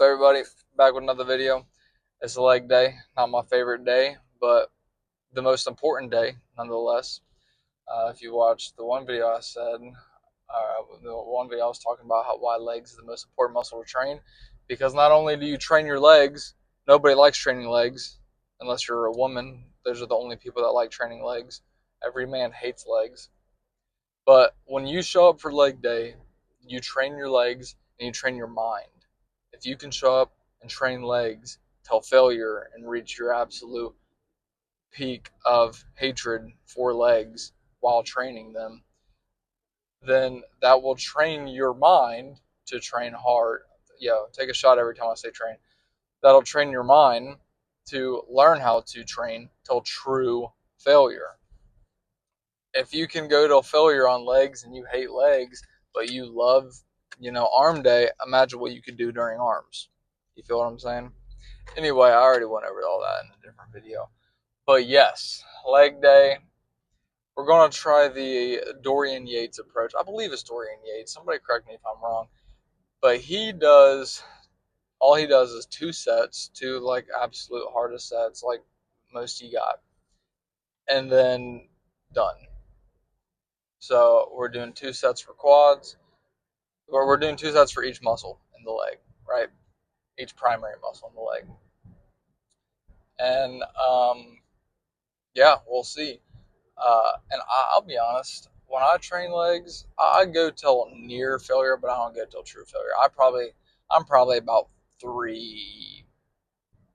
Everybody, back with another video. It's a leg day, not my favorite day, but the most important day nonetheless. If you watched the one video I said, the one video I was talking about why legs is the most important muscle to train, because not only do you train your legs, nobody likes training legs unless you're a woman. Those are the only people that like training legs. Every man hates legs. But when you show up for leg day, you train your legs and you train your mind. If you can show up and train legs till failure and reach your absolute peak of hatred for legs while training them, then that will train your mind to train hard. Take a shot every time I say train. That'll train your mind to learn how to train till true failure. If you can go to failure on legs and you hate legs, but you love, arm day, imagine what you could do during arms. You feel what I'm saying? Anyway, I already went over all that in a different video. But yes, leg day. We're going to try the Dorian Yates approach. I believe it's Dorian Yates. Somebody correct me if I'm wrong. But all he does is two sets, two like absolute hardest sets, like most you got. And then done. So we're doing two sets for quads. We're doing two sets for each muscle in the leg, right? Each primary muscle in the leg. And yeah, we'll see. And I'll be honest, when I train legs, I go till near failure, but I don't go till true failure. I'm probably about three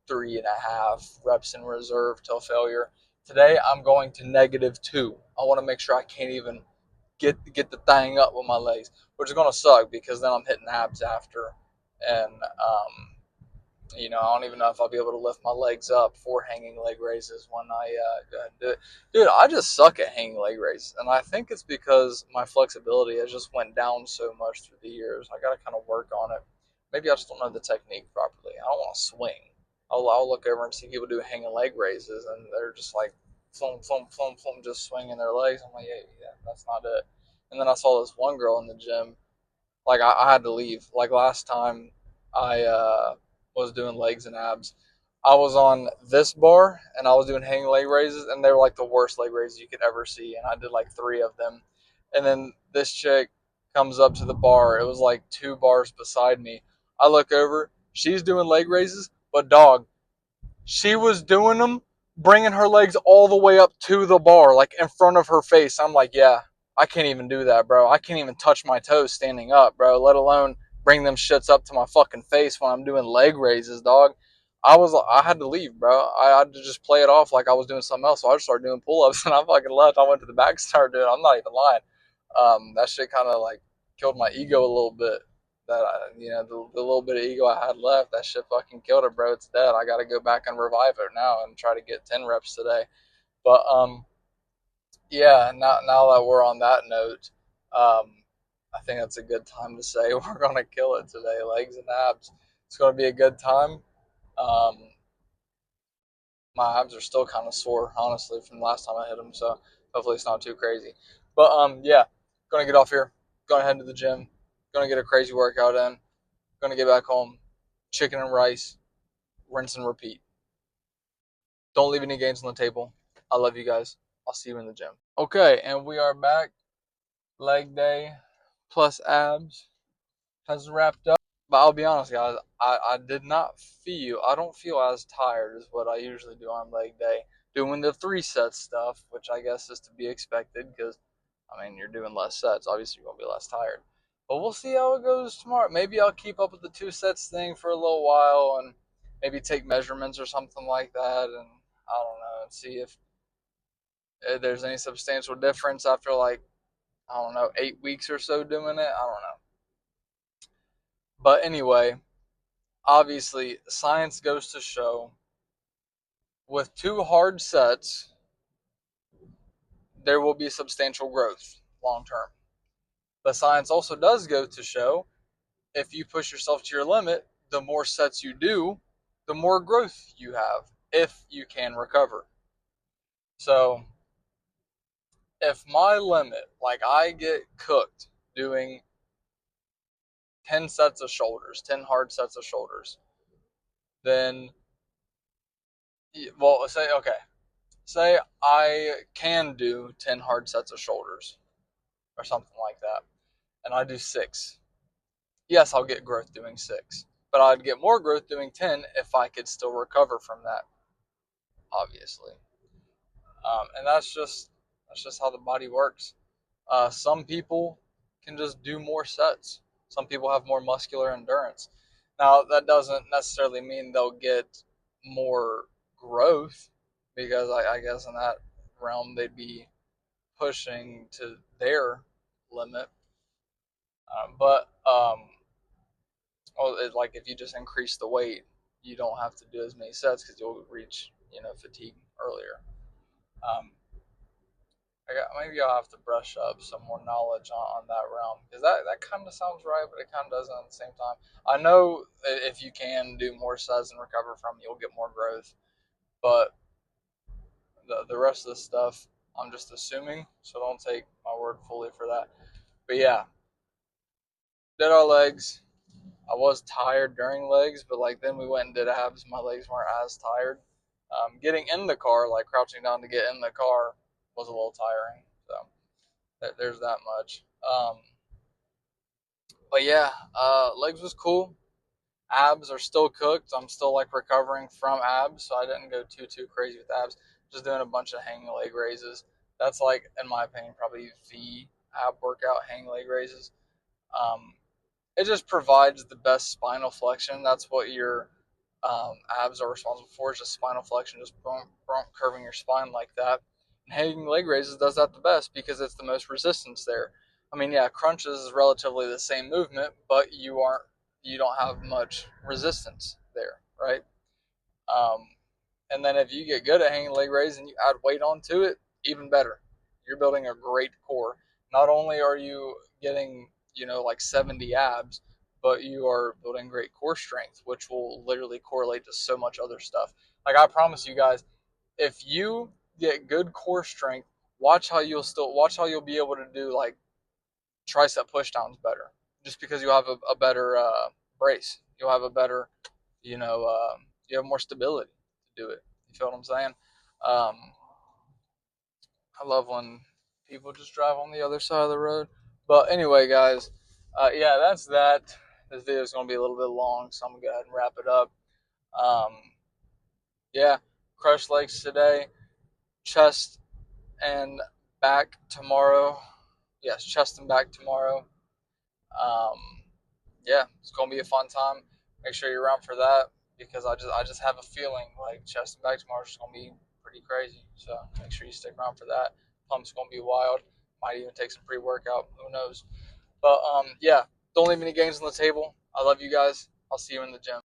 and a half reps in reserve till failure. Today I'm going to -2. I want to make sure I can't even get the thing up with my legs, which is gonna suck because then I'm hitting abs after, and I don't even know if I'll be able to lift my legs up for hanging leg raises when I go ahead and do it. Dude, I just suck at hanging leg raises, and I think it's because my flexibility has just went down so much through the years. I got to kind of work on it. Maybe I just don't know the technique properly. I don't want to swing. I'll look over and see people do hanging leg raises, and they're just like, flum, flum, flum, flum, just swinging their legs. I'm like, yeah, that's not it. And then I saw this one girl in the gym. Like I had to leave. Like last time, I was doing legs and abs. I was on this bar and I was doing hanging leg raises, and they were like the worst leg raises you could ever see. And I did like three of them. And then this chick comes up to the bar. It was like two bars beside me. I look over. She's doing leg raises, but dog, she was doing them, bringing her legs all the way up to the bar, like in front of her face. I'm like, yeah, I can't even do that, bro. I can't even touch my toes standing up, bro, let alone bring them shits up to my fucking face when I'm doing leg raises, dog. I had to leave, bro. I had to just play it off like I was doing something else. So I just started doing pull ups and I fucking left. I went to the back and started doing it. I'm not even lying. That shit kind of like killed my ego a little bit. The little bit of ego I had left, that shit fucking killed it, bro. It's dead. I got to go back and revive it now and try to get 10 reps today. But yeah. Now that we're on that note, I think that's a good time to say we're gonna kill it today, legs and abs. It's gonna be a good time. Um, my abs are still kind of sore, honestly, from the last time I hit them. So hopefully it's not too crazy. But yeah, gonna get off here. Gonna head to the gym. Gonna get a crazy workout in. Gonna get back home. Chicken and rice. Rinse and repeat. Don't leave any games on the table. I love you guys. I'll see you in the gym. Okay, and we are back. Leg day plus abs has wrapped up. But I'll be honest, guys, I did not feel, I don't feel as tired as what I usually do on leg day. Doing the three set stuff, which I guess is to be expected because, I mean, you're doing less sets. Obviously, you're going to be less tired. But we'll see how it goes tomorrow. Maybe I'll keep up with the two sets thing for a little while and maybe take measurements or something like that. And I don't know, and see if there's any substantial difference after like, I don't know, 8 weeks or so doing it. I don't know. But anyway, obviously, science goes to show with two hard sets, there will be substantial growth long term. But science also does go to show if you push yourself to your limit, the more sets you do, the more growth you have if you can recover. So, if my limit, like I get cooked doing 10 sets of shoulders, 10 hard sets of shoulders, then, well, say I can do 10 hard sets of shoulders or something like that, and I do six. Yes, I'll get growth doing six, but I'd get more growth doing 10 if I could still recover from that, obviously. And that's just how the body works. Some people can just do more sets. Some people have more muscular endurance. Now, that doesn't necessarily mean they'll get more growth, because I guess in that realm they'd be pushing to their limit. But like if you just increase the weight, you don't have to do as many sets because you'll reach fatigue earlier. Um, maybe I'll have to brush up some more knowledge on that realm, because that kind of sounds right, but it kind of doesn't at the same time. I know if you can do more sets and recover from it, you'll get more growth, but the rest of the stuff, I'm just assuming, so don't take my word fully for that. But yeah, did our legs. I was tired during legs, but like then we went and did abs. My legs weren't as tired. Getting in the car, like crouching down to get in the car, was a little tiring. So there's that much. But yeah, legs was cool. Abs are still cooked. I'm still like recovering from abs, so I didn't go too crazy with abs. Just doing a bunch of hanging leg raises. That's like, in my opinion, probably the ab workout, hanging leg raises. Um, it just provides the best spinal flexion. That's what your abs are responsible for, is just spinal flexion, just curving your spine like that. And hanging leg raises does that the best because it's the most resistance there. I mean, yeah, crunches is relatively the same movement, but you don't have much resistance there, right? Um, and then if you get good at hanging leg raises and you add weight onto it, even better. You're building a great core. Not only are you getting, like 70 abs, but you are building great core strength, which will literally correlate to so much other stuff. Like I promise you guys, if you get good core strength, watch how you'll be able to do like tricep pushdowns better, just because you have a better brace. You'll have a better, you have more stability to do it. You feel what I'm saying? Um, I love when people just drive on the other side of the road. But anyway, guys, yeah, that's that. This video is going to be a little bit long, so I'm going to go ahead and wrap it up. Um, yeah, crush legs today, chest and back tomorrow. Yes, chest and back tomorrow. Um, yeah, it's gonna be a fun time. Make sure you're around for that, because I just have a feeling like chest and back tomorrow is gonna be pretty crazy. So make sure you stick around for that. Pump's gonna be wild. Might even take some pre-workout. Who knows? But yeah, don't leave any games on the table. I love you guys. I'll see you in the gym.